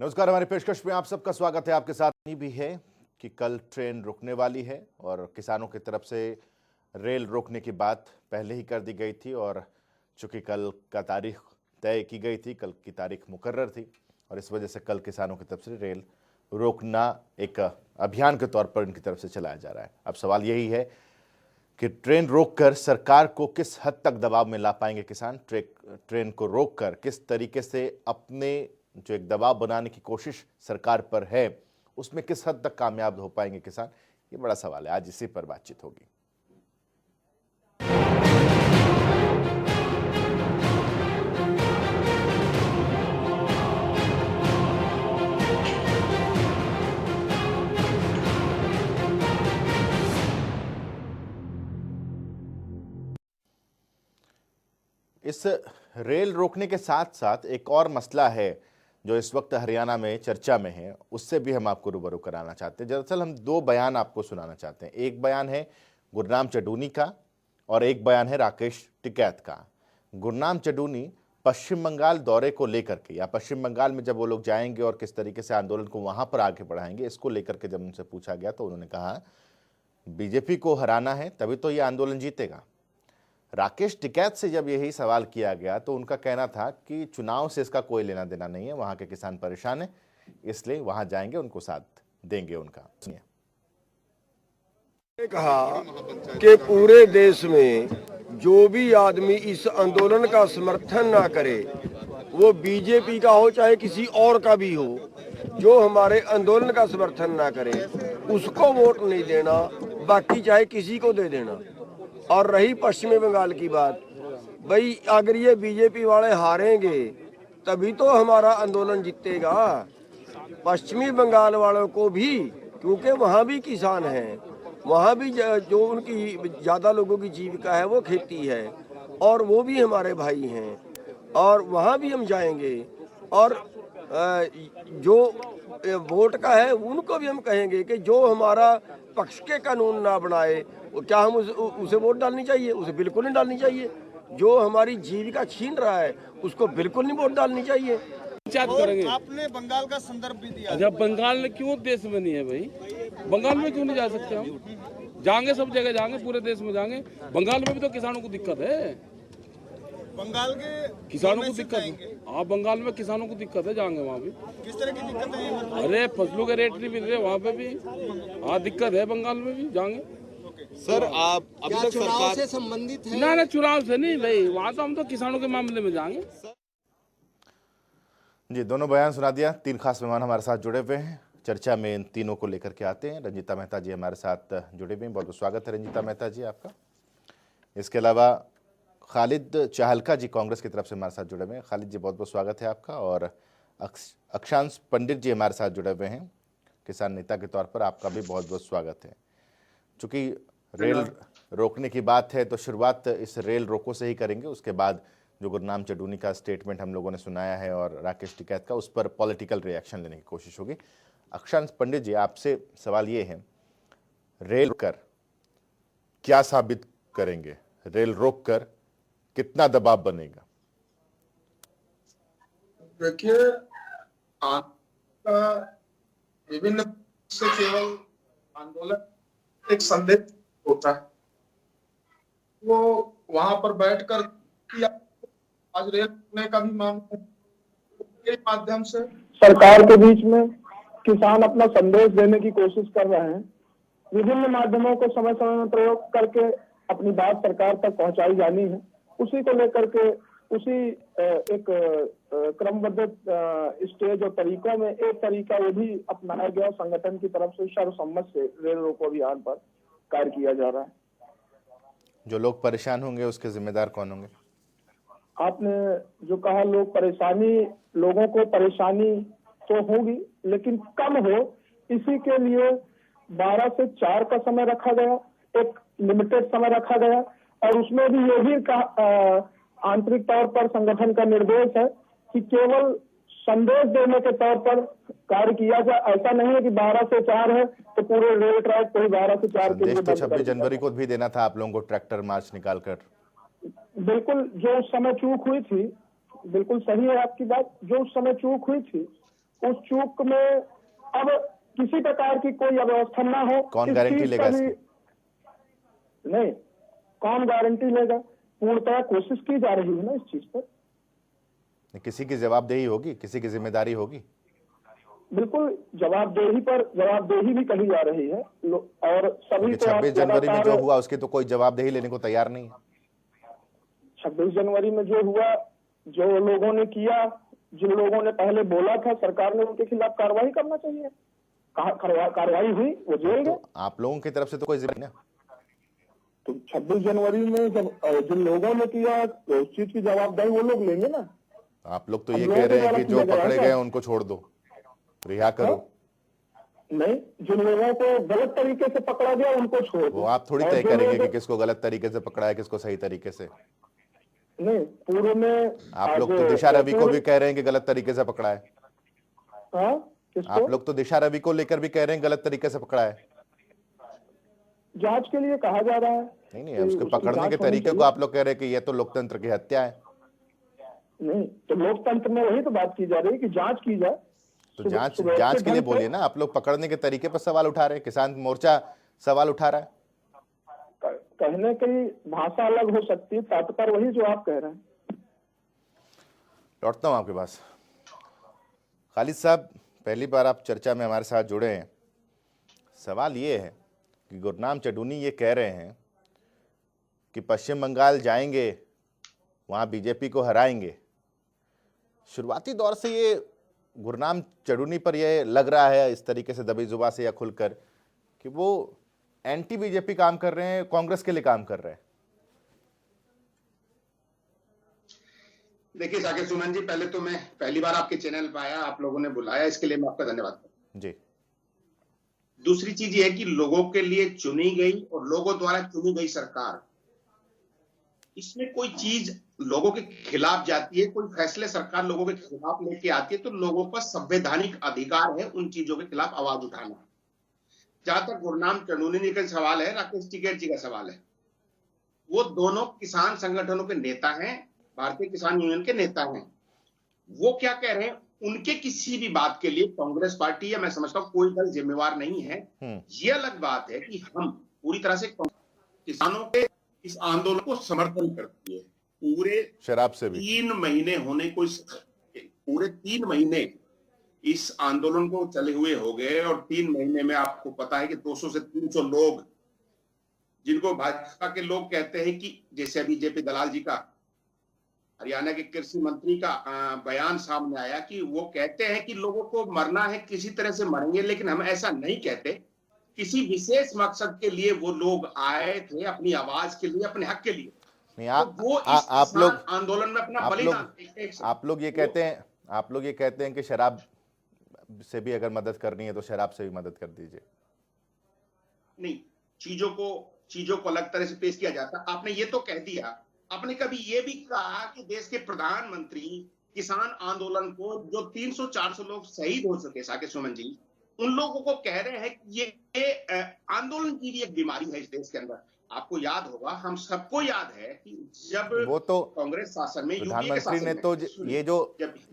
नमस्कार। हमारी पेशकश में आप सबका स्वागत है। आपके साथ ये भी है कि कल ट्रेन रुकने वाली है और किसानों की तरफ से रेल रोकने की बात पहले ही कर दी गई थी और चूंकि कल का तारीख तय की गई थी, कल की तारीख मुकर्रर थी और इस वजह से कल किसानों की तरफ से रेल रोकना एक अभियान के तौर पर इनकी तरफ से चलाया जा रहा है। अब सवाल यही है कि ट्रेन रोककर सरकार को किस हद तक दबाव में ला पाएंगे किसान। ट्रेन को रोककर किस तरीके से अपने जो एक दबाव बनाने की कोशिश सरकार पर है उसमें किस हद तक कामयाब हो पाएंगे किसान, ये बड़ा सवाल है। आज इसी पर बातचीत होगी। इस रेल रोकने के साथ साथ एक और मसला है जो इस वक्त हरियाणा में चर्चा में है, उससे भी हम आपको रूबरू कराना चाहते हैं। दरअसल हम दो बयान आपको सुनाना चाहते हैं। एक बयान है गुरनाम चडूनी का और एक बयान है राकेश टिकैत का। गुरनाम चडूनी पश्चिम बंगाल दौरे को लेकर के, या पश्चिम बंगाल में जब वो लोग जाएंगे और किस तरीके से आंदोलन को वहां पर आगे बढ़ाएंगे, इसको लेकर के जब उनसे पूछा गया तो उन्होंने कहा बीजेपी को हराना है तभी तो ये आंदोलन जीतेगा। राकेश टिकैत से जब यही सवाल किया गया तो उनका कहना था कि चुनाव से इसका कोई लेना देना नहीं है, वहां के किसान परेशान हैं, इसलिए वहां जाएंगे, उनको साथ देंगे उनका। कहा कि पूरे देश में जो भी आदमी इस आंदोलन का समर्थन ना करे, वो बीजेपी का हो चाहे किसी और का भी हो, जो हमारे आंदोलन का समर्थन ना करे उसको वोट नहीं देना, बाकी चाहे किसी को दे देना। और रही पश्चिमी बंगाल की बात, भाई अगर ये बीजेपी वाले हारेंगे तभी तो हमारा आंदोलन जीतेगा। पश्चिमी बंगाल वालों को भी, क्योंकि वहाँ भी किसान हैं, वहाँ भी जो उनकी ज़्यादा लोगों की जीविका है वो खेती है और वो भी हमारे भाई हैं और वहाँ भी हम जाएंगे। और जो वोट का है उनको भी हम कहेंगे कि जो हमारा पक्ष के कानून ना बनाए, क्या हम उसे वोट डालनी चाहिए? उसे बिल्कुल नहीं डालनी चाहिए। जो हमारी जीविका छीन रहा है उसको बिल्कुल नहीं वोट डालनी चाहिए। आपने बंगाल का संदर्भ भी दिया। अच्छा, बंगाल में क्यों देश में नहीं है भाई? बंगाल में क्यों नहीं जा सकते हम? जाएंगे, सब जगह जाएंगे, पूरे देश में जाएंगे। बंगाल में भी तो किसानों को दिक्कत है। बंगाल के किसानों को दिक्कत है। हाँ, बंगाल में किसानों को दिक्कत है, जाएंगे वहाँ भी। किस तरह की दिक्कत है? अरे फसलों के रेट नहीं मिल रहे वहाँ पे भी। हाँ, दिक्कत है, बंगाल में भी जाएंगे। सर, आप अभी तक चुनाव से संबंधित है? ना चुनाव से नहीं भाई, वहाँ तो हम तो किसानों के मामले में जाएंगे। जी, दोनों बयान सुना दिया। तीन खास मेहमान हमारे साथ जुड़े हुए हैं, चर्चा में इन तीनों को लेकर के आते हैं। रंजीता मेहता जी हमारे साथ जुड़े हुए हैं, बहुत बहुत स्वागत है रंजीता मेहता जी आपका। इसके अलावा खालिद चाहलका जी कांग्रेस की तरफ से हमारे साथ जुड़े हुए हैं। खालिद जी, बहुत बहुत स्वागत है आपका। और अक्षांश पंडित जी हमारे साथ जुड़े हुए हैं, किसान नेता के तौर पर आपका भी बहुत बहुत स्वागत है। चूँकि रेल रोकने की बात है तो शुरुआत इस रेल रोको से ही करेंगे, उसके बाद जो गुरनाम चडूनी का स्टेटमेंट हम लोगों ने सुनाया है और राकेश टिकैत का, उस पर पॉलिटिकल रिएक्शन लेने की कोशिश होगी। अक्षांश पंडित जी, आपसे सवाल ये है, रेल कर क्या साबित करेंगे? रेल रोक कर कितना दबाव बनेगा? देखिए, विभिन्न से केवल आंदोलन एक संदेश होता है, वो वहां पर बैठकर किया। आज रेल रोकने का भी मामला के माध्यम से सरकार के बीच में किसान अपना संदेश देने की कोशिश कर रहे हैं। विभिन्न माध्यमों को समय समय में प्रयोग करके अपनी बात सरकार तक पहुंचाई जानी है। उसी को लेकर के उसी एक क्रमबद्ध स्टेज और तरीकों में एक तरीका ये भी अपनाया गया संगठन की तरफ से, सर्वसम्मत से रेल रोको अभियान पर कार्य किया जा रहा है। जो लोग परेशान होंगे उसके जिम्मेदार कौन होंगे? आपने जो कहा, लोगों को परेशानी तो होगी लेकिन कम हो, इसी के लिए 12 से 4 का समय रखा गया, एक लिमिटेड समय रखा गया। और उसमें भी ये भी आंतरिक तौर पर संगठन का निर्देश है कि केवल संदेश देने के तौर पर कार्य किया जाए। ऐसा नहीं है कि 12 से 4 है तो पूरे रेल ट्रैक को ही 12 से 4 के लिए 26 जनवरी को भी देना था आप लोगों को, ट्रैक्टर मार्च निकालकर। बिल्कुल, जो उस समय चूक हुई थी, बिल्कुल सही है आपकी बात, जो उस समय चूक हुई थी उस चूक में अब किसी प्रकार की कोई अव्यवस्था ना हो। कौन इस गारंटी चीज लेगा का भी- इसकी? नहीं, कौन गारंटी लेगा? पूर्णतः कोशिश की जा रही है ना इस चीज पर। किसी की जवाबदेही होगी, किसी की जिम्मेदारी होगी। बिल्कुल, जवाबदेही भी कही जा रही है और सभी को 26 जनवरी में जो लगातार हुआ उसकी तो कोई जवाबदेही लेने को तैयार नहीं है। 26 जनवरी में जो हुआ, जो लोगों ने किया, जिन लोगों ने पहले बोला था, सरकार ने उनके खिलाफ कार्रवाई करना चाहिए। कार्रवाई हुई, वो जेल गए। तो आप लोगों की तरफ से तो कोई जिम्मेदारी नहीं। तो 26 जनवरी में जब जिन लोगों ने किया तो उस चीज की जवाबदारी वो लोग लेंगे ना। आप लोग तो हम ये लोगों कह रहे के हैं कि द्वारा जो किया गया पकड़े है गए क्या? उनको छोड़ दो, रिहा करो। नहीं, जिन लोगों को गलत तरीके से पकड़ा गया उनको छोड़ वो दो। आप थोड़ी और तय जो करेंगे लोग- कि किसको गलत तरीके से पकड़ा है, किसको सही तरीके से। नहीं, पूर्व में आप लोग आज तो दिशा रवि को पूर्व- भी कह रहे हैं कि गलत तरीके से पकड़ा है। हाँ, किसको? आप लोग तो दिशा रवि को लेकर भी कह रहे हैं गलत तरीके से पकड़ा है। जांच के लिए कहा जा रहा है। नहीं, कि उसके उसकी पकड़ने जांच के होनी तरीके को चाहिए। आप लोग कह रहे हैं कि यह तो लोकतंत्र की हत्या है। नहीं, तो लोकतंत्र में वही तो बात की जा रही है कि जांच की जाए। तो जांच सुव्यवस्थित जांच के लिए ढंग से। बोलिए ना। आप लोग पकड़ने के तरीके पर सवाल उठा रहे हैं, किसान मोर्चा सवाल उठा रहा है। कहने की भाषा अलग हो सकती है, तात्पर्य वही जो आप कह रहे हैं। लौटता हूं आपके पास। खालिद साहब, पहली बार आप चर्चा में हमारे साथ जुड़े हैं। सवाल ये है कि गुरनाम चडूनी ये कह रहे हैं कि पश्चिम बंगाल जाएंगे, वहाँ बीजेपी को हराएंगे। शुरुआती दौर से ये गुरनाम चडूनी पर यह लग रहा है इस तरीके से दबी जुबान से या खुलकर कि वो एंटी बीजेपी काम कर रहे हैं, कांग्रेस के लिए काम कर रहे हैं। देखिए साकिब सुमन जी, पहले तो मैं पहली बार आपके चैनल पर आया, आप लोगों ने बुलाया, इसके लिए मैं आपका धन्यवाद करता हूं। जी। दूसरी चीज ये है कि लोगों के लिए चुनी गई और लोगों द्वारा चुनी गई सरकार, इसमें कोई चीज लोगों के खिलाफ जाती है, कोई फैसले सरकार लोगों के खिलाफ लेके आती है, तो लोगों का संवैधानिक अधिकार है उन चीजों के खिलाफ आवाज उठाना। जहां तक गुरनाम चडूनी जी का सवाल है, राकेश टिकैत जी का सवाल है, वो दोनों किसान संगठनों के नेता हैं, भारतीय किसान यूनियन के नेता हैं। वो क्या कह रहे हैं, उनके किसी भी बात के लिए कांग्रेस पार्टी या मैं समझता हूं कोई दल जिम्मेवार नहीं है। ये अलग बात है कि हम पूरी तरह से किसानों के इस आंदोलन को समर्थन करती है। पूरे शराब से भी 3 महीने होने को, पूरे 3 महीने इस आंदोलन को चले हुए हो गए और 3 महीने में आपको पता है कि 200 से 300 लोग, जिनको भाजपा के लोग कहते हैं कि जैसे अभी जेपी दलाल जी का, हरियाणा के कृषि मंत्री का बयान सामने आया कि वो कहते हैं कि लोगों को मरना है, किसी तरह से मरेंगे, लेकिन हम ऐसा नहीं कहते। किसी विशेष मकसद के लिए वो लोग आए थे, अपनी आवाज के लिए, अपने हक के लिए। नहीं। तो वो आप लोग आंदोलन में अपना बलिदान, आप लोग ये कहते हैं कि शराब से भी अगर मदद करनी है तो शराब से भी मदद कर दीजिए। नहीं, चीजों को अलग तरह से पेश किया जाता। आपने ये तो कह दिया, आपने कभी ये भी कहा कि देश के प्रधानमंत्री किसान आंदोलन को जो 300-400 लोग शहीद हो चुके, साकिब सुमन जी, उन लोगों को कह रहे हैं कि ये आंदोलन की भी एक बीमारी है इस देश के अंदर। आपको याद होगा, हम सबको याद है कि जब वो तो कांग्रेस शासन में, प्रधानमंत्री ने तो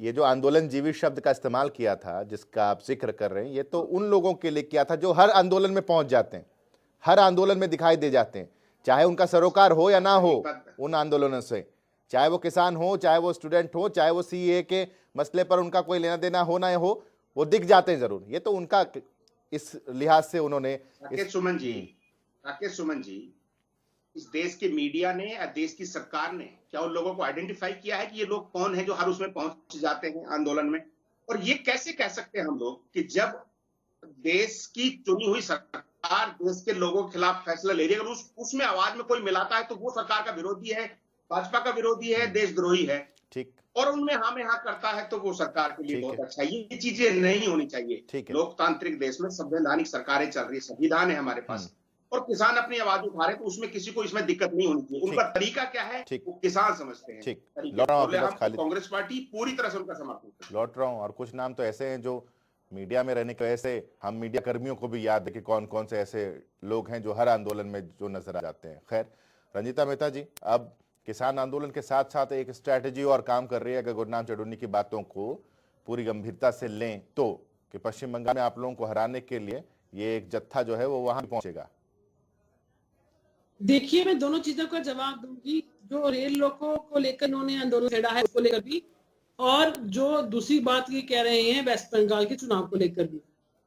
ये जो आंदोलन जीवी शब्द का इस्तेमाल किया था, जिसका आप जिक्र कर रहे हैं, ये तो उन लोगों के लिए किया था जो हर आंदोलन में पहुंच जाते हैं, हर आंदोलन में दिखाई दे जाते हैं, चाहे उनका सरोकार हो या ना हो उन आंदोलनों से, चाहे वो किसान हो, चाहे वो स्टूडेंट हो, चाहे वो सीए के मसले पर उनका कोई लेना देना हो ना हो, वो दिख जाते हैं जरूर। ये तो उनका इस लिहाज से उन्होंने राकेश सुमन जी, इस देश के मीडिया ने या देश की सरकार ने क्या उन लोगों को आइडेंटिफाई किया है कि ये लोग कौन है जो हर उसमें पहुंच जाते हैं आंदोलन में? और ये कैसे कह सकते हैं हम लोग कि जब देश की चुनी हुई सरकार देश के लोगों के खिलाफ फैसला ले रही है, अगर उसमें आवाज में कोई मिलाता है तो वो सरकार का विरोधी है, भाजपा का विरोधी है, देशद्रोही है। ठीक। और उनमें हाँ में हाँ करता है तो वो सरकार के लिए बहुत अच्छा है। ये चीजें नहीं होनी चाहिए। लोकतांत्रिक देश में संवैधानिक सरकारें चल रही है, संविधान है हमारे पास, और किसान अपनी आवाज उठा रहे, तो उसमें किसी को इसमें दिक्कत नहीं होनी चाहिए। उनका तरीका क्या है वो किसान समझते हैं। कांग्रेस पार्टी पूरी तरह से उनका समर्थन। लौट रहा हूं, और कुछ नाम तो ऐसे हैं जो मीडिया में रहने की वजह से हम मीडिया कर्मियों को भी याद है कि कौन कौन से ऐसे लोग हैं जो हर आंदोलन में जो नजर आ जाते हैं। खैर, रंजीता मेहता जी, अब किसान आंदोलन के साथ साथ एक स्ट्रैटेजी और काम कर रही है। अगर गुरनाम चडूनी की बातों को पूरी गंभीरता से लें तो, कि पश्चिम बंगाल में आप लोगों को हराने के लिए ये एक जत्था जो है वो वहां पहुंचेगा? देखिए, मैं दोनों चीजों का जवाब दूंगी। जो रेल रोको को लेकर उन्होंने आंदोलन छेड़ा है उसको लेकर भी, और जो दूसरी बात ये कह रहे हैं वेस्ट बंगाल के चुनाव को लेकर भी।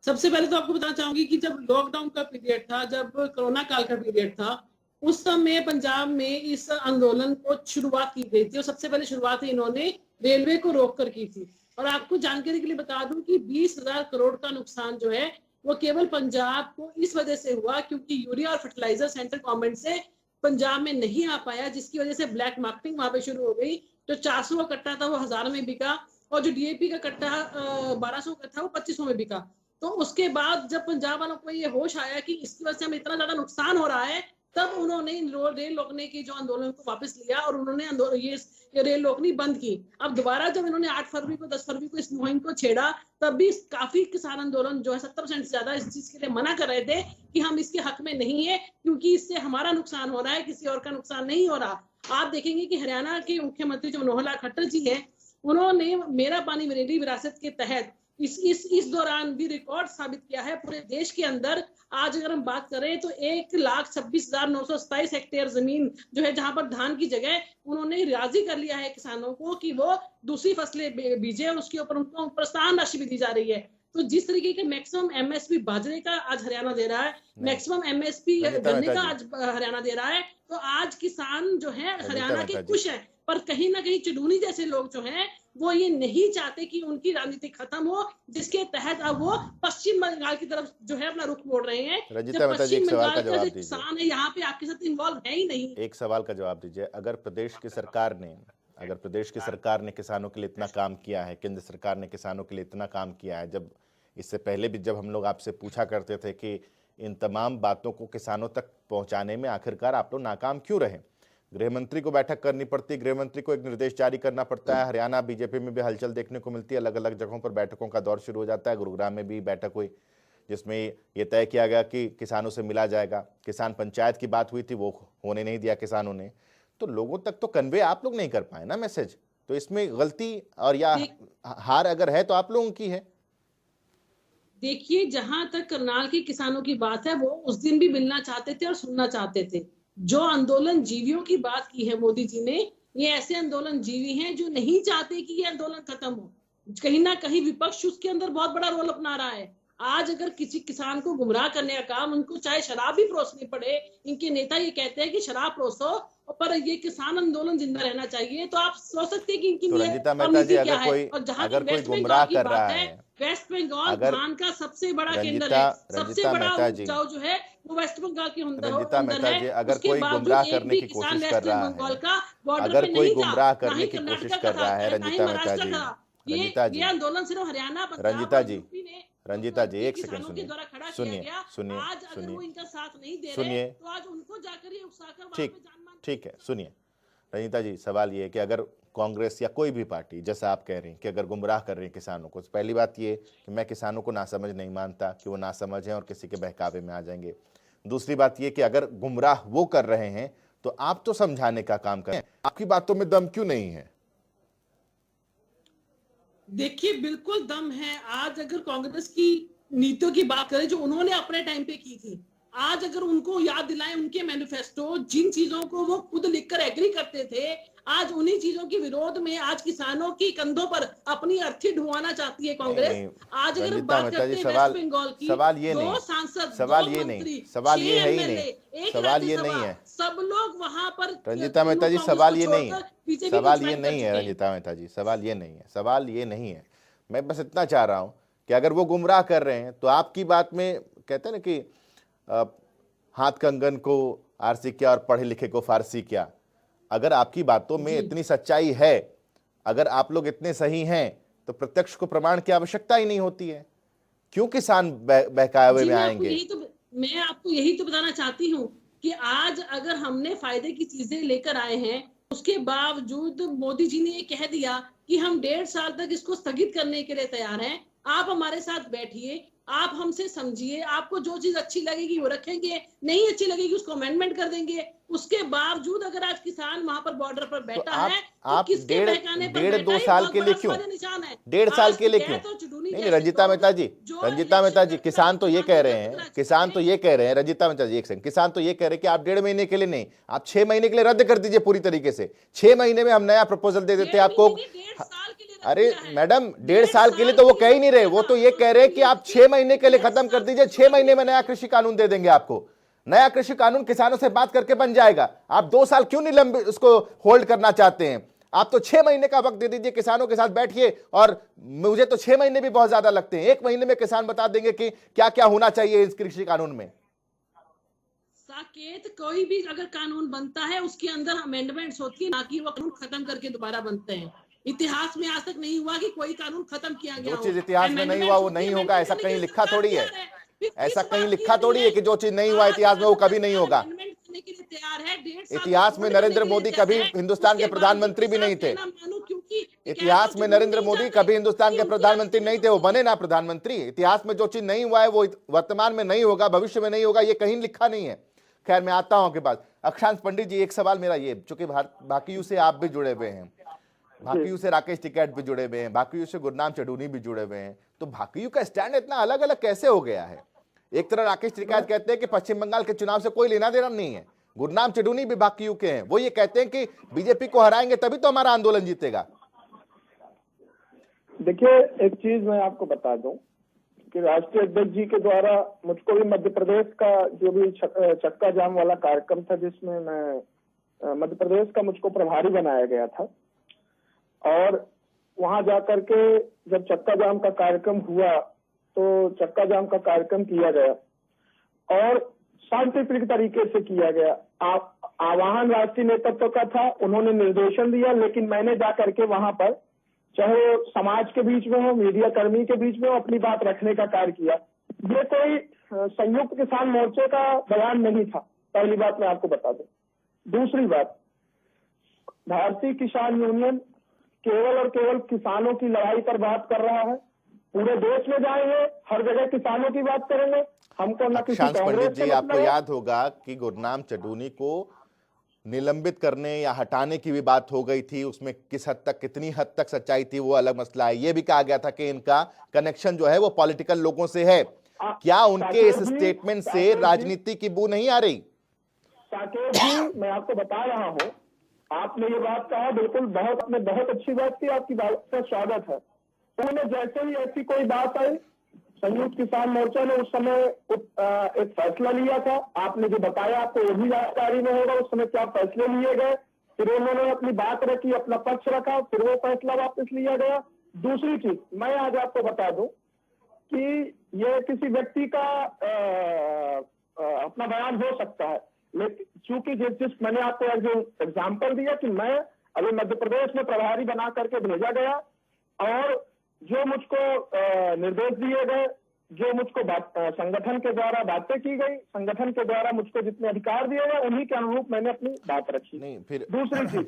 सबसे पहले तो आपको बताना चाहूंगी कि जब लॉकडाउन का पीरियड था, जब कोरोना काल का पीरियड था, उस समय पंजाब में इस आंदोलन को शुरुआत की गई थी और सबसे पहले शुरुआत इन्होंने रेलवे को रोककर की थी। और आपको जानकारी के लिए बता दूं कि 20,000 करोड़ का नुकसान जो है वो केवल पंजाब को इस वजह से हुआ क्योंकि यूरिया और फर्टिलाइजर सेंट्रल गवर्नमेंट से पंजाब में नहीं आ पाया, जिसकी वजह से ब्लैक मार्केटिंग वहां पे शुरू हो गई। जो 400 का कट्टा था वो 1000 में बिका और जो डीएपी का कट्टा 1200 का था वो 2500 में बिका। तो उसके बाद जब पंजाब वालों को ये होश आया कि इसकी वजह से हमें इतना ज्यादा नुकसान हो रहा है, तब उन्होंने रेल रोकने के जो आंदोलन को वापस लिया और उन्होंने ये रेल रोकनी बंद की। अब दोबारा जब इन्होंने 8 फरवरी को 10 फरवरी को इस मुहिम को छेड़ा, तब भी काफी किसान आंदोलन जो है 70% से ज्यादा इस चीज के लिए मना कर रहे थे कि हम इसके हक में नहीं है क्योंकि इससे हमारा नुकसान हो रहा है, किसी और का नुकसान नहीं हो रहा। आप देखेंगे कि हरियाणा के मुख्यमंत्री जो मनोहर लाल खट्टर जी हैं, उन्होंने मेरा पानी मेरी विरासत के तहत इस दौरान भी रिकॉर्ड साबित किया है पूरे देश के अंदर। आज अगर हम बात करें तो 1,26,927 हेक्टेयर जमीन जो है जहां पर धान की जगह उन्होंने राजी कर लिया है किसानों को कि वो दूसरी फसलें बीजे और उसके ऊपर उनको प्रोत्साहन राशि भी दी जा रही है। तो जिस तरीके के मैक्सिमम एमएसपी बाजरे का आज हरियाणा दे रहा है, मैक्सिमम एमएसपी गन्ने का आज हरियाणा दे रहा है, तो आज किसान जो है हरियाणा के खुश है। पर कहीं ना कहीं चुडूनी जैसे लोग जो हैं वो ये नहीं चाहते कि उनकी राजनीति खत्म हो, जिसके तहत अब वो पश्चिम बंगाल की तरफ जो है अपना रुख मोड़ रहे हैं। रंजीता मेहता जी, एक सवाल का जवाब दीजिए। किसान है यहाँ पे आपके साथ इन्वॉल्व है ही नहीं। एक सवाल का जवाब दीजिए। अगर प्रदेश की सरकार ने किसानों के लिए इतना काम किया है, केंद्र सरकार ने किसानों के लिए इतना काम किया है, जब इससे पहले भी जब हम लोग आपसे पूछा करते थे कि इन तमाम बातों को किसानों तक पहुंचाने में आखिरकार आप लोग नाकाम क्यों रहे? गृह मंत्री को बैठक करनी पड़ती है, गृह मंत्री को एक निर्देश जारी करना पड़ता है। हरियाणा बीजेपी में भी हलचल देखने को मिलती है, अलग अलग जगहों पर बैठकों का दौर शुरू हो जाता है। गुरुग्राम में भी बैठक हुई जिसमें ये तय किया गया कि किसानों से मिला जाएगा। किसान पंचायत की बात हुई थी, वो होने नहीं दिया किसानों ने। तो लोगों तक तो कन्वे आप लोग नहीं कर पाए ना मैसेज। तो इसमें गलती और या हार अगर है तो आप लोगों की है। देखिए, जहां तक करनाल के किसानों की बात है वो उस दिन भी मिलना चाहते थे और सुनना चाहते थे। जो आंदोलन जीवियों की बात की है मोदी जी ने, ये ऐसे आंदोलन जीवी हैं जो नहीं चाहते कि ये आंदोलन खत्म हो। कहीं ना कहीं विपक्ष उसके अंदर बहुत बड़ा रोल अपना रहा है। आज अगर किसी किसान को गुमराह करने का काम, उनको चाहे शराब भी परोसनी पड़े, इनके नेता ये कहते हैं कि शराब परोसो, पर ये किसान आंदोलन जिंदा रहना चाहिए। तो आप सोच सकते हैं कि इनकी रंजीता मेहता जी, अगर कोई गुमराह कर रहा है, वेस्ट बंगाल धान का सबसे बड़ा केंद्र है, सबसे बड़ा उपजाऊ जो है वो वेस्ट बंगाल के अंदर है। अगर कोई गुमराह करने की कोशिश कर रहा है, अगर कोई गुमराह करने की कोशिश कर रहा है, रंजीता जी, ये आंदोलन सिर्फ हरियाणा, रंजीता जी एक सेकंड सुनिए। ठीक है, सुनिए रंजीता जी, सवाल ये है कि अगर कांग्रेस या कोई भी पार्टी, जैसा आप कह रहे हैं कि अगर गुमराह कर रहे हैं किसानों को, तो पहली बात ये कि मैं किसानों को नासमझ नहीं मानता कि वो नासमझ हैं और किसी के बहकावे में आ जाएंगे। दूसरी बात ये कि अगर गुमराह वो कर रहे हैं तो आप तो समझाने का काम करें, आपकी बातों में दम क्यों नहीं है? देखिए, बिल्कुल दम है। आज अगर कांग्रेस की नीतियों की बात करें जो उन्होंने अपने टाइम पे की थी, आज अगर उनको याद दिलाएं उनके मैनिफेस्टो, जिन चीजों को वो खुद लिखकर एग्री करते थे, आज उन्हीं चीजों के विरोध में आज किसानों की कंधों पर अपनी अर्थी ढुआना चाहती है कांग्रेस। आज अगर बात करते हैं वेस्ट बंगाल की, सवाल ये नहीं, सवाल ये नहीं, सवाल ये है ही नहीं, सवाल ये नहीं है। सब लोग वहां पर, रंजीता मेहता जी, सवाल ये नहीं है, सवाल ये नहीं है रंजीता मेहता जी, सवाल ये नहीं है, सवाल ये नहीं है। मैं बस इतना चाह रहा हूं कि अगर वो गुमराह कर रहे हैं तो आपकी बात में कहते हैं ना कि हाथ कंगन को आरसी क्या और पढ़े लिखे को फारसी क्या। अगर आपकी बातों में इतनी सच्चाई है, अगर आप लोग इतने सही हैं, तो प्रत्यक्ष को प्रमाण की आवश्यकता ही नहीं होती है। क्यों किसान बहकाए हुए में आएंगे? मैं आपको यही तो बताना चाहती हूँ कि आज अगर हमने फायदे की चीजें लेकर आए हैं, उसके बावजूद मोदी जी ने ये कह दिया कि हम 1.5 साल तक इसको स्थगित करने के लिए तैयार हैं। आप हमारे साथ बैठिए, आप हमसे समझिए, आपको जो चीज अच्छी लगेगी वो रखेंगे, नहीं अच्छी लगेगी उसको अमेंडमेंट कर देंगे। उसके बावजूद अगर आज किसान वहां पर बॉर्डर पर बैठा है तो आप किसके डेढ़ बहकाने पर डेढ़ बैठा दो है, साल बहुत के बड़ा लिए क्यों? सवाल निशान है। 1.5 साल आज के लिए कह क्यों? तो चुनूनी नहीं, जैसे रंजीता लोग मेहता जी, जो रंजीता मेहता जी, इलेक्शन किसान तो ये कह रहे हैं, करना किसान तो ये कह रहे हैं, रंजीता मेहता जी एक सेकंड, किसान तो ये कह रहे हैं कि आप 1.5 महीने के लिए नहीं, आप 6 महीने के लिए रद्द कर दीजिए पूरी तरीके से। 6 महीने में हम नया प्रपोजल दे देते हैं आपको। 1.5 साल के लिए रख अरे दिया है। मैडम, 1.5 साल के लिए तो वो कह ही नहीं रहे, वो तो ये कह रहे हैं कि आप 6 महीने के लिए खत्म कर दीजिए, 6 महीने में नया कृषि कानून दे देंगे आपको। नया कृषि कानून किसानों से बात करके बन जाएगा। आप 2 साल क्यों नहीं लंबे उसको होल्ड करना चाहते हैं? आप तो 6 महीने का वक्त दे दीजिए, किसानों के साथ बैठिए। और मुझे तो 6 महीने भी बहुत ज्यादा लगते हैं। 1 महीने में किसान बता देंगे कि क्या क्या होना चाहिए इस कृषि कानून में। साकेत, कोई भी अगर कानून बनता है उसके अंदर अमेंडमेंट्स होती है, ना कि वो कानून खत्म करके दोबारा बनते हैं। इतिहास में आज तक नहीं हुआ कि कोई कानून खत्म किया गया जो हो। चीज इतिहास में नहीं हुआ वो नहीं होगा, ऐसा कहीं लिखा थोड़ी है। ऐसा कहीं लिखा थोड़ी है कि जो चीज नहीं हुआ इतिहास में वो कभी नहीं होगा। इतिहास में नरेंद्र मोदी कभी हिंदुस्तान के प्रधानमंत्री भी नहीं थे। इतिहास में नरेंद्र मोदी कभी हिंदुस्तान के प्रधानमंत्री नहीं थे, वो बने ना प्रधानमंत्री। इतिहास में जो चीज नहीं हुआ है वो वर्तमान में नहीं होगा, भविष्य में नहीं होगा, ये कहीं लिखा नहीं है। खैर, मैं आता हूं आपके पास। अक्षांश पंडित जी, एक सवाल मेरा ये, चूंकि भाकियू से आप भी जुड़े हुए हैं, भाकियू से राकेश टिकैत भी जुड़े हुए हैं, भाकियू से गुरनाम चढ़ूनी भी जुड़े हुए हैं, तो भाकियू का स्टैंड इतना अलग अलग कैसे हो गया है? एक तरह राकेश टिकैत कहते हैं कि पश्चिम बंगाल के चुनाव से कोई लेना देना नहीं है, गुरनाम चढ़ूनी भी भाकियू के हैं, वो ये कहते हैं कि बीजेपी को हराएंगे तभी तो हमारा आंदोलन जीतेगा। देखिए, एक चीज मैं आपको बता दूं कि राष्ट्रीय अध्यक्ष जी के द्वारा मुझको भी मध्य प्रदेश का जो भी चक्का जाम वाला कार्यक्रम था, जिसमें मैं मध्य प्रदेश का मुझको प्रभारी बनाया गया था, और वहां जाकर के जब चक्का जाम का कार्यक्रम हुआ तो चक्का जाम का कार्यक्रम किया गया और शांतिप्रिय तरीके से किया गया। आह्वान राष्ट्रीय नेतृत्व का था, उन्होंने निर्देशन दिया, लेकिन मैंने जाकर के वहां पर, चाहे समाज के बीच में हो, मीडिया कर्मी के बीच में हो, अपनी बात रखने का कार्य किया। ये कोई संयुक्त किसान मोर्चे का बयान नहीं था, पहली बात मैं आपको बता दूं। दूसरी बात, भारतीय किसान यूनियन केवल और केवल किसानों की लड़ाई पर बात कर रहा है। पूरे देश में जाएंगे, हर जगह किसानों की बात करेंगे। हमको न किसी अक्षांश पंडित कांग्रेस जी, आपको याद होगा कि गुरनाम चढ़ूनी को निलंबित करने या हटाने की भी बात हो गई थी। उसमें किस हद तक, कितनी हद तक सच्चाई थी वो अलग मसला है। ये भी कहा गया था कि इनका कनेक्शन जो है वो पॉलिटिकल लोगों से है। क्या उनके इस स्टेटमेंट से राजनीति की बू नहीं आ रही? साकेत जी, मैं आपको बता रहा हूँ, आपने ये बात कहा, बिल्कुल बहुत अच्छी बात की, आपकी बात का स्वागत है। उन्होंने जैसे ही ऐसी कोई बात आई, संयुक्त किसान मोर्चा ने उस समय एक फैसला लिया था। आपने जो बताया आपको वो भी जानकारी में होगा उस समय क्या फैसले लिए गए। फिर उन्होंने अपनी बात रखी, अपना पक्ष रखा, फिर वो फैसला वापस लिया गया। दूसरी चीज मैं आज आपको बता दूं कि ये किसी व्यक्ति का अपना बयान हो सकता है, लेकिन चूंकि जिस मैंने आपको जो एग्जाम्पल दिया कि मैं अभी मध्य प्रदेश में प्रभारी बना करके भेजा गया और जो मुझको निर्देश दिए गए, जो मुझको संगठन के द्वारा बातें की गई, संगठन के द्वारा मुझको जितने अधिकार दिए गए, उन्हीं के अनुरूप मैंने अपनी बात रखी। नहीं, फिर दूसरी चीज,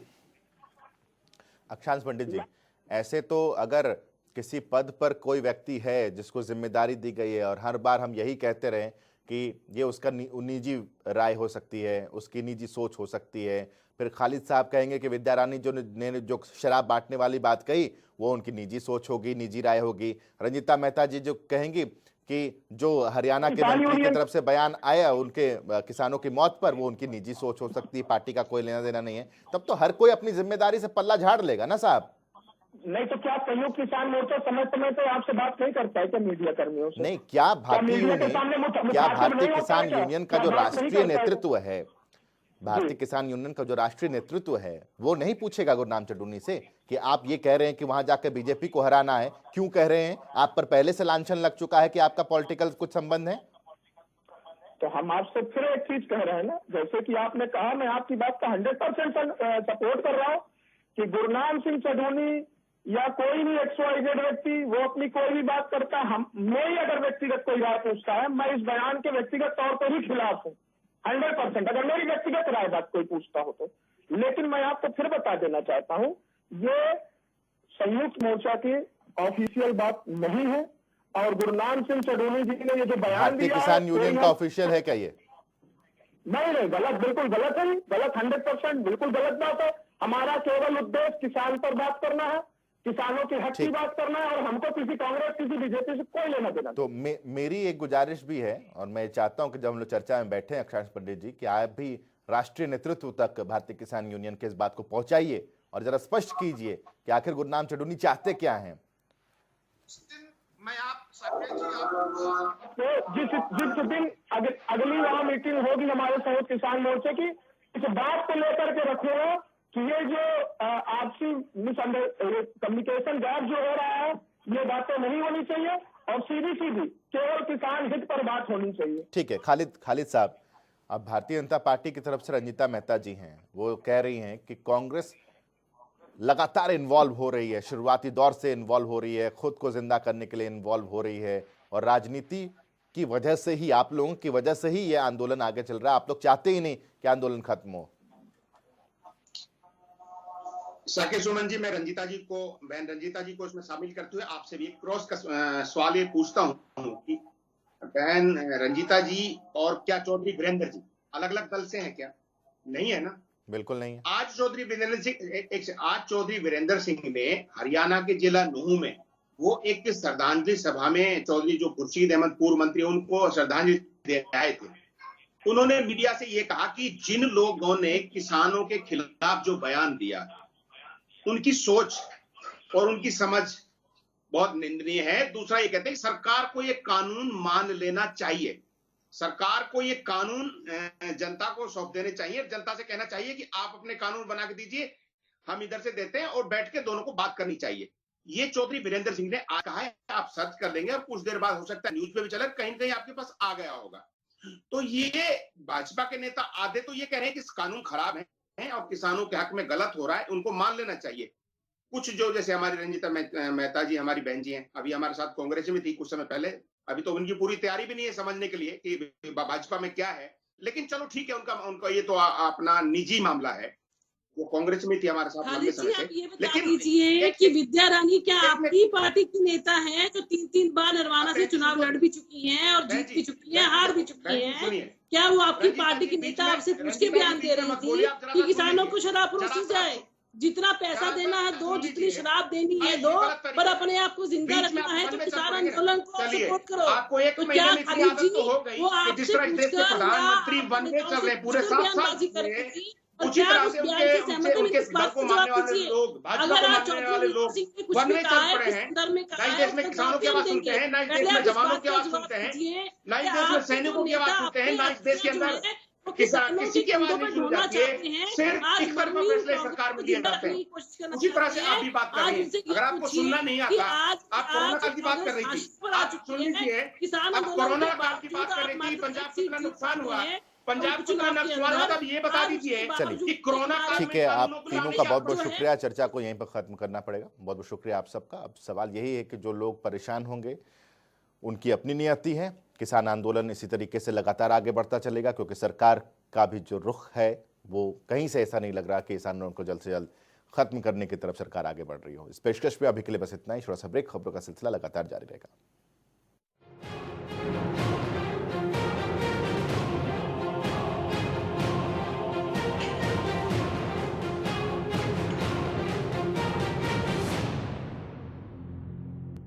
अक्षांश पंडित जी, ऐसे तो अगर किसी पद पर कोई व्यक्ति है जिसको जिम्मेदारी दी गई है, और हर बार हम यही कहते रहे कि ये उसका निजी राय हो सकती है, उसकी निजी सोच हो सकती है। फिर खालिद साहब कहेंगे कि विद्या रानी ने जो शराब बांटने वाली बात कही वो उनकी निजी सोच होगी, निजी राय होगी। रंजीता मेहता जी जो कहेंगी कि जो हरियाणा के मंत्री की तरफ से बयान आया उनके किसानों की मौत पर, वो उनकी निजी सोच हो सकती है, पार्टी का कोई लेना देना नहीं है। तब तो हर कोई अपनी जिम्मेदारी से पल्ला झाड़ लेगा ना साहब। नहीं तो क्या संयुक्त किसान मोर्चा समय समय पे आपसे बात नहीं करता है क्या मीडिया कर्मियों से? नहीं, क्या भारतीय किसान यूनियन का जो राष्ट्रीय नेतृत्व है, भारतीय किसान यूनियन का जो राष्ट्रीय नेतृत्व है, वो नहीं पूछेगा गुरनाम चढ़ूनी से कि आप ये कह रहे हैं कि वहां जाकर बीजेपी को हराना है, क्यों कह रहे हैं? आप पर पहले से लांछन लग चुका है कि आपका पॉलिटिकल कुछ संबंध है। तो हम आपसे फिर एक चीज कह रहे हैं ना, जैसे कि आपने कहा, मैं आपकी बात का 100% सपोर्ट कर रहा हूँ कि गुरनाम सिंह चढ़ूनी या कोई भी XYZ व्यक्ति वो अपनी कोई भी बात करता है, मैं अगर व्यक्तिगत कोई राय पूछता है, मैं इस बयान के व्यक्तिगत तौर पर ही खिलाफ हूँ 100%, अगर मेरी व्यक्तिगत राय बात कोई पूछता हो तो। लेकिन मैं आपको फिर बता देना चाहता हूँ, ये संयुक्त मोर्चा की ऑफिशियल बात नहीं है, और गुरनाम सिंह चढ़ूनी जी ने ये जो बयान भारतीय दिया, किसान यूनियन का ऑफिशियल है क्या ये? नहीं, गलत, बिल्कुल गलत है, गलत 100% बिल्कुल गलत बात है। हमारा केवल उद्देश्य किसान पर बात करना है, किसानों के हक की ठीक। बात करना है, और हमको किसी कांग्रेस, किसी बीजेपी से कोई लेना देना नहीं। तो मेरी एक गुजारिश भी है, और मैं चाहता हूं कि जब हम लोग चर्चा में बैठे हैं अक्षांश पंडित जी, कि आप भी राष्ट्रीय नेतृत्व तक भारतीय किसान यूनियन के इस बात को पहुंचाइए और जरा स्पष्ट कीजिए कि आखिर गुरनाम चढ़ूनी चाहते क्या हैं। मैं आप साकेत जी आप तो जिस दिन अगली वहां मीटिंग होगी हमारे संयुक्त किसान मोर्चे की, इस बात को लेकर के रखूंगा कि ये जो आपसी कम्युनिकेशन गैप जो हो रहा है, ये बातें नहीं होनी चाहिए, और सीधी केवल किसान हित पर बात होनी चाहिए। ठीक है खालिद साहब, अब भारतीय जनता पार्टी की तरफ से रंजीता मेहता जी हैं, वो कह रही हैं कि कांग्रेस लगातार इन्वॉल्व हो रही है, शुरुआती दौर से इन्वॉल्व हो रही है, खुद को जिंदा करने के लिए इन्वॉल्व हो रही है, और राजनीति की वजह से ही, आप लोगों की वजह से ही ये आंदोलन आगे चल रहा है। आप लोग चाहते ही नहीं कि आंदोलन खत्म हो। साकेत सुमन जी, मैं रंजीता जी को इसमें शामिल करते हुए आपसे भी क्रॉस का सवाल ये पूछता हूँ कि बहन रंजीता जी और क्या चौधरी वीरेंद्र जी अलग अलग दल से हैं क्या? नहीं है ना, बिल्कुल नहीं है। आज चौधरी वीरेंद्र सिंह ने हरियाणा के जिला नूंह में वो एक श्रद्धांजलि सभा में चौधरी जो खुर्शीद अहमद पूर्व मंत्री, उनको श्रद्धांजलि दे आए थे। उन्होंने मीडिया से ये कहा कि जिन लोगों ने किसानों के खिलाफ जो बयान दिया, उनकी सोच और उनकी समझ बहुत निंदनीय है। दूसरा ये कहते हैं कि सरकार को ये कानून मान लेना चाहिए, सरकार को ये कानून जनता को सौंप देने चाहिए, जनता से कहना चाहिए कि आप अपने कानून बना के दीजिए, हम इधर से देते हैं, और बैठ के दोनों को बात करनी चाहिए। ये चौधरी वीरेंद्र सिंह ने कहा है, आप सर्च कर लेंगे और कुछ देर बाद हो सकता है न्यूज पे भी चले, कहीं कहीं आपके पास आ गया होगा। तो ये भाजपा के नेता आधे तो ये कह रहे हैं कि कानून खराब है और किसानों के हक में गलत हो रहा है, उनको मान लेना चाहिए। कुछ जो जैसे हमारी रंजीता मेहता जी, हमारी बहन जी हैं, अभी हमारे साथ कांग्रेस में थी कुछ समय पहले, अभी तो उनकी पूरी तैयारी भी नहीं है समझने के लिए कि भाजपा में क्या है, लेकिन चलो ठीक है, उनका ये तो अपना निजी मामला है। वो कांग्रेस में थी हमारे साथ लंबे समय से। आप ये बता दीजिए कि विद्या रानी क्या आपकी पार्टी की नेता है, जो 3 बार नरवाना से चुनाव लड़ भी चुकी हैं और जीत भी चुकी हैं, हार भी चुकी हैं? क्या वो आपकी पार्टी की नेता आपसे पूछ के बयान दे रही थी कि किसानों को शराब परोसी जाए, जितना पैसा देना है दो, जितनी शराब देनी है दो, पर अपने आप को जिंदा रखना है तो किसान आंदोलन को सपोर्ट करो? तो क्या खालिद जी वो आपसे पूछकर प्रधानमंत्री बनने चल रहे पूरे 7 साल उसी तरह से उनके दल को मानने वाले लोग, भाजपा को मानने वाले लोग बनने चल पड़े हैं। ना इस देश में किसानों की आवाज सुनते हैं, ना इस देश में जवानों की आवाज सुनते हैं, ना इस देश में सैनिकों की आवाज सुनते हैं, ना इस देश के अंदर किसी की आवाज नहीं सुनी जाती है। सिर्फ एक तरफा फैसले सरकार में लिए जाते हैं। उसी तरह से आप भी बात कर रही हैं। अगर आपको सुनना नहीं आता, आप कोरोना काल की बात कर रही थी, आप सुन लीजिए, आप कोरोना काल की बात कर रही थी, पंजाब को कितना नुकसान हुआ, पंजाब को कितना नुकसान हुआ, तब ये बता दीजिए कि कोरोना काल में ठीक है, आप तीनों का बहुत बहुत शुक्रिया। चर्चा को यहीं पर खत्म करना पड़ेगा। बहुत बहुत शुक्रिया आप सबका। अब सवाल यही है कि जो लोग परेशान होंगे उनकी अपनी नियति है। किसान आंदोलन इसी तरीके से लगातार आगे बढ़ता चलेगा, क्योंकि सरकार का भी जो रुख है वो कहीं से ऐसा नहीं लग रहा कि इस आंदोलन को जल्द से जल्द खत्म करने की तरफ सरकार आगे बढ़ रही हो। इस पेशकश पे अभी के लिए बस इतना ही। थोड़ा सा ब्रेक, खबरों का सिलसिला लगातार जारी रहेगा।